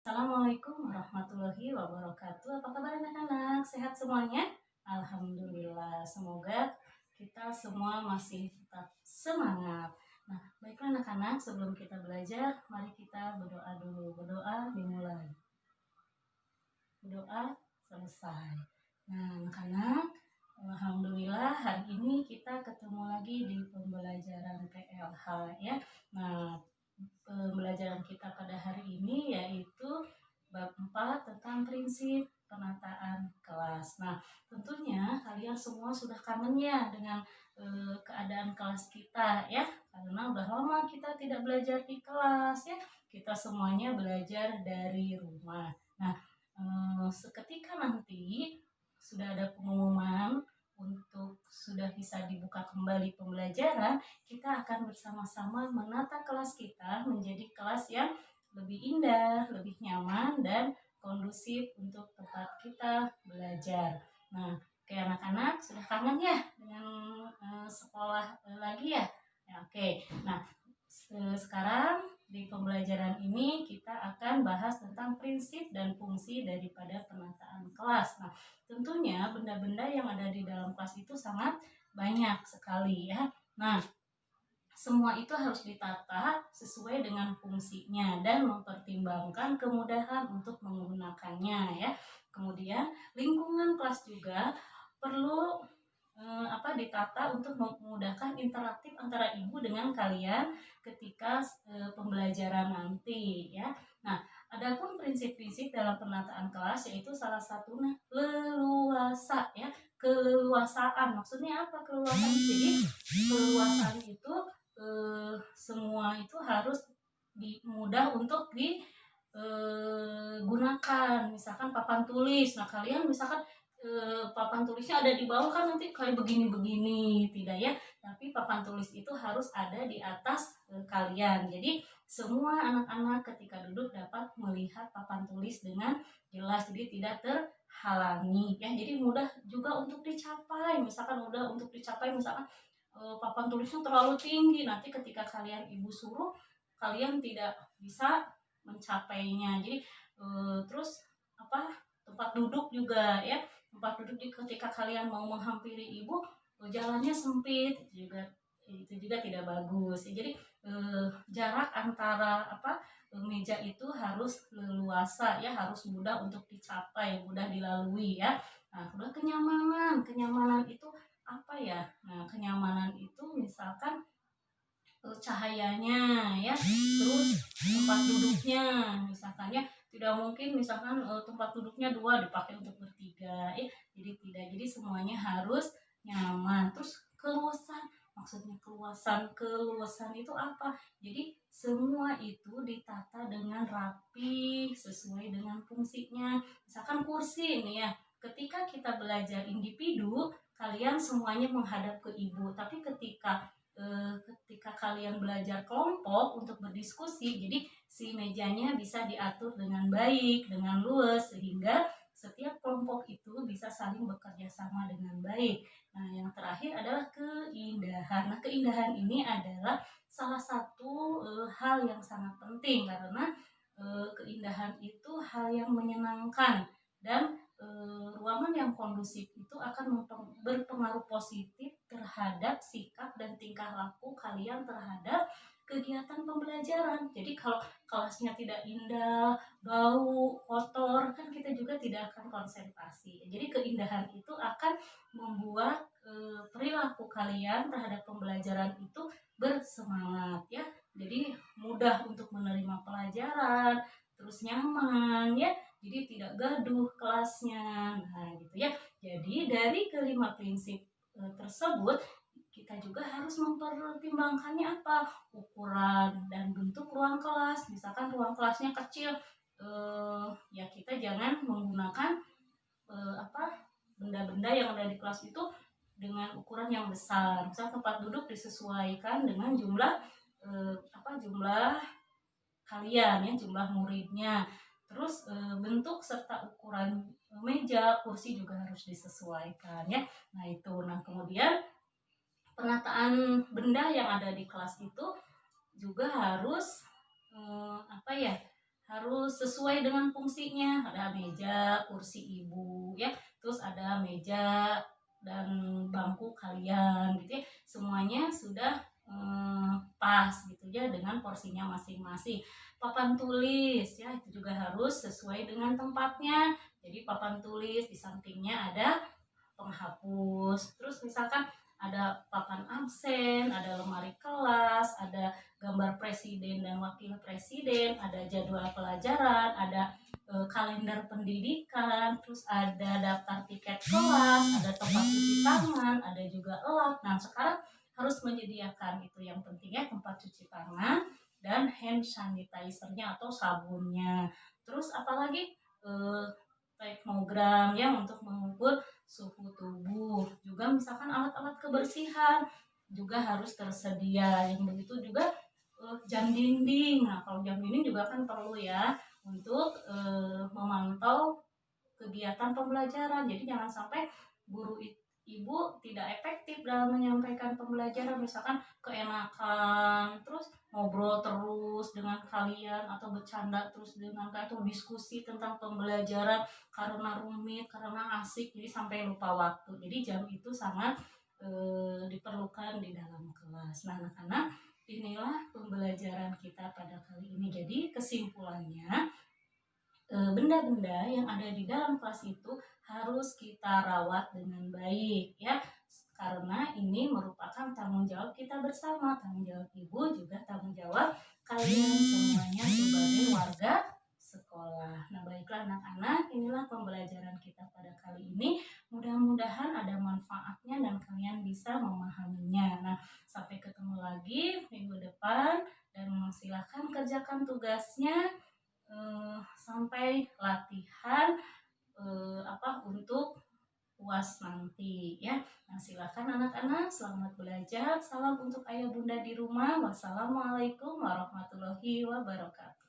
Assalamualaikum warahmatullahi wabarakatuh. Apa kabar anak-anak? Sehat semuanya? Alhamdulillah. Semoga kita semua masih tetap semangat. Nah, baiklah anak-anak, sebelum kita belajar, mari kita berdoa dulu. Berdoa dimulai. Berdoa selesai. Nah, anak-anak, alhamdulillah hari ini kita ketemu lagi di pembelajaran PLH ya. Nah, pembelajaran kita pada hari ini yaitu bab 4 tentang prinsip penataan kelas. Nah, tentunya kalian semua sudah kangen ya dengan keadaan kelas kita ya, karena udah lama kita tidak belajar di kelas ya. Kita semuanya belajar dari rumah. Nah, seketika nanti sudah ada pengumuman untuk sudah bisa dibuka kembali pembelajaran, kita akan bersama-sama menata kelas kita menjadi kelas yang lebih indah, lebih nyaman, dan kondusif untuk tempat kita belajar. Nah, kayak anak-anak sudah kangen ya dengan sekolah lagi ya? Ya, oke. Nah, sekarang di pembelajaran ini kita akan bahas tentang prinsip dan fungsi daripada penataan kelas. Nah, tentunya benda-benda yang ada di dalam kelas itu sangat banyak sekali ya. Nah, semua itu harus ditata sesuai dengan fungsinya dan mempertimbangkan kemudahan untuk menggunakannya ya. Kemudian lingkungan kelas juga perlu ditata untuk memudahkan interaktif antara ibu dengan kalian ketika pembelajaran nanti ya. Nah, adapun prinsip-prinsip dalam penataan kelas yaitu salah satunya leluasa ya. Keleluasaan maksudnya apa keleluasaan? Jadi keleluasaan itu semua itu harus mudah untuk digunakan. Misalkan papan tulis, nah kalian misalkan papan tulisnya ada di bawah kan nanti kayak begini-begini, tidak ya, tapi papan tulis itu harus ada di atas kalian. Jadi semua anak-anak ketika duduk dapat melihat papan tulis dengan jelas, jadi tidak terhalangi ya. Jadi mudah juga untuk dicapai, misalkan mudah untuk dicapai, misalkan papan tulisnya terlalu tinggi, nanti ketika kalian ibu suruh kalian tidak bisa mencapainya. Jadi terus tempat duduk juga ya, tempat duduk ketika kalian mau menghampiri ibu jalannya sempit, itu juga tidak bagus. Jadi jarak antara meja itu harus leluasa ya, harus mudah untuk dicapai, mudah dilalui ya. Nah, kedua kenyamanan itu apa ya? Nah, kenyamanan itu misalkan cahayanya ya, terus tempat duduknya, misalkan ya tidak mungkin misalkan tempat duduknya 2 dipakai untuk bertiga ya, jadi tidak, jadi semuanya harus nyaman. Terus keluasan, maksudnya keluasan itu apa? Jadi semua itu ditata dengan rapi sesuai dengan fungsinya. Misalkan kursi ini ya, ketika kita belajar individu kalian semuanya menghadap ke ibu, tapi ketika kalian belajar kelompok untuk berdiskusi, jadi si mejanya bisa diatur dengan baik, dengan luas, sehingga setiap kelompok itu bisa saling bekerja sama dengan baik. Nah, yang terakhir adalah keindahan. Nah, keindahan ini adalah salah satu hal yang sangat penting, karena keindahan itu hal yang menyenangkan, dan ruangan yang kondusif itu akan berpengaruh positif terhadap sikap dan tingkah laku kalian terhadap kegiatan pembelajaran. Jadi kalau kelasnya tidak indah, bau, kotor, kan kita juga tidak akan konsentrasi. Jadi keindahan itu akan membuat perilaku kalian terhadap pembelajaran itu bersemangat ya. Jadi mudah untuk menerima pelajaran, terus nyaman ya. Jadi tidak gaduh kelasnya. Nah, gitu ya. Jadi dari kelima prinsip tersebut kita juga harus mempertimbangkannya apa? Ukuran dan bentuk ruang kelas. Misalkan ruang kelasnya kecil, ya kita jangan menggunakan benda-benda yang ada di kelas itu dengan ukuran yang besar. Misal tempat duduk disesuaikan dengan jumlah jumlah kalian ya, jumlah muridnya. Terus bentuk serta ukuran meja, kursi juga harus disesuaikan ya. Nah, itu. Nah, kemudian penataan benda yang ada di kelas itu juga harus harus sesuai dengan fungsinya. Ada meja, kursi ibu ya, terus ada meja dan bangku kalian gitu ya. Semuanya sudah pas gitu ya dengan porsinya masing-masing. Papan tulis ya itu juga harus sesuai dengan tempatnya. Jadi papan tulis di sampingnya ada penghapus. Terus misalkan ada papan absen, ada lemari kelas, ada gambar presiden dan wakil presiden, ada jadwal pelajaran, ada kalender pendidikan, terus ada daftar tiket kelas, ada tempat cuci tangan, ada juga lap. Nah, sekarang harus menyediakan itu yang pentingnya tempat cuci tangan dan hand sanitizer-nya atau sabunnya. Terus apalagi termogram ya untuk mengukur suhu tubuh. Juga misalkan alat-alat kebersihan juga harus tersedia. Yang begitu juga jam dinding. Nah, kalau jam dinding juga kan perlu ya untuk memantau kegiatan pembelajaran. Jadi jangan sampai guru ibu tidak efektif dalam menyampaikan pembelajaran, misalkan keenakan terus ngobrol terus dengan kalian atau bercanda terus dengan kalian atau diskusi tentang pembelajaran karena rumit, karena asik, jadi sampai lupa waktu. Jadi jam itu sangat diperlukan di dalam kelas. Nah, anak-anak, inilah pembelajaran kita pada kali ini. Jadi kesimpulannya, benda-benda yang ada di dalam kelas itu harus kita rawat dengan baik ya, karena ini merupakan tanggung jawab kita bersama, tanggung jawab ibu juga tanggung jawab kalian semuanya sebagai warga sekolah. Nah, baiklah anak-anak, inilah pembelajaran kita pada kali ini. Mudah-mudahan ada manfaatnya dan kalian bisa memahaminya. Nah, sampai ketemu lagi minggu depan dan silakan kerjakan tugasnya sampai latihan untuk UAS nanti ya. Nah, silakan anak-anak, selamat belajar. Salam untuk ayah bunda di rumah. Wassalamualaikum warahmatullahi wabarakatuh.